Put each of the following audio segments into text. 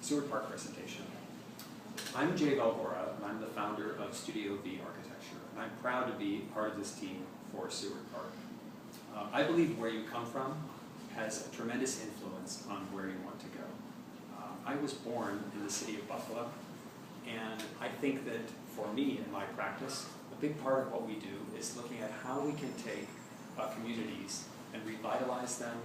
Seward Park presentation. I'm Jay Valgora, and I'm the founder of Studio V Architecture, and I'm proud to be part of this team for Seward Park. I believe where you come from has a tremendous influence on where you want to go. I was born in the city of Buffalo, and I think that for me in my practice, a big part of what we do is looking at how we can take communities and revitalize them,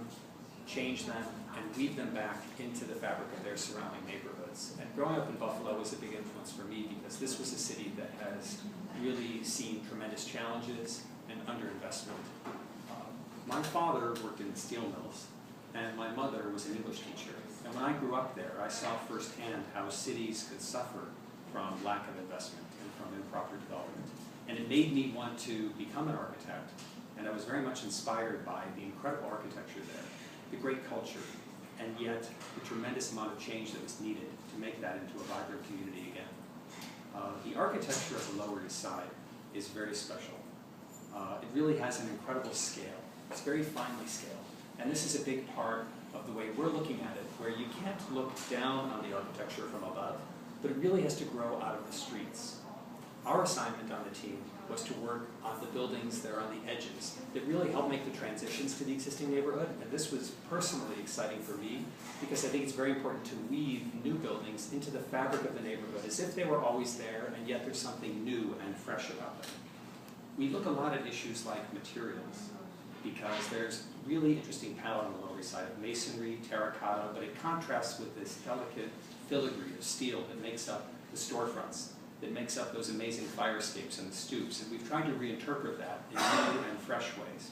change them, and weave them back into the fabric of their surrounding neighborhoods. And growing up in Buffalo was a big influence for me because this was a city that has really seen tremendous challenges and underinvestment. My father worked in steel mills, and my mother was an English teacher. And when I grew up there, I saw firsthand how cities could suffer from lack of investment and from improper development. And it made me want to become an architect, and I was very much inspired by the incredible architecture there, the great culture, and yet the tremendous amount of change that was needed to make that into a vibrant community again. The architecture of the Lower East Side is very special. It really has an incredible scale. It's very finely scaled. And this is a big part of the way we're looking at it, where you can't look down on the architecture from above, but it really has to grow out of the streets. Our assignment on the team was to work on the buildings that are on the edges that really help make the transitions to the existing neighborhood. And this was personally exciting for me because I think it's very important to weave new buildings into the fabric of the neighborhood as if they were always there, and yet there's something new and fresh about them. We look a lot at issues like materials because there's really interesting palette on the Lower East Side of masonry, terracotta, but it contrasts with this delicate filigree of steel that makes up the storefronts, that makes up those amazing fire escapes and the stoops, and we've tried to reinterpret that in new and fresh ways.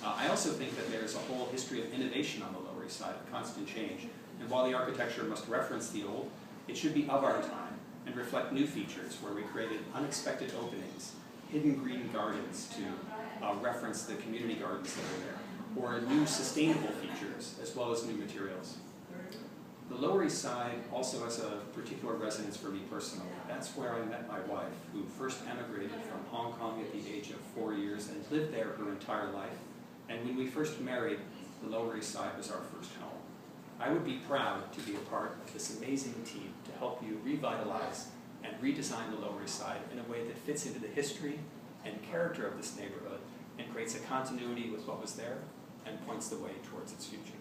I also think that there's a whole history of innovation on the Lower East Side, of constant change, and while the architecture must reference the old, it should be of our time and reflect new features where we created unexpected openings, hidden green gardens to reference the community gardens that are there, or new sustainable features as well as new materials. The Lower East Side also has a particular resonance for me personally. That's where I met my wife, who first emigrated from Hong Kong at the age of 4 years and lived there her entire life. And when we first married, the Lower East Side was our first home. I would be proud to be a part of this amazing team to help you revitalize and redesign the Lower East Side in a way that fits into the history and character of this neighborhood and creates a continuity with what was there and points the way towards its future.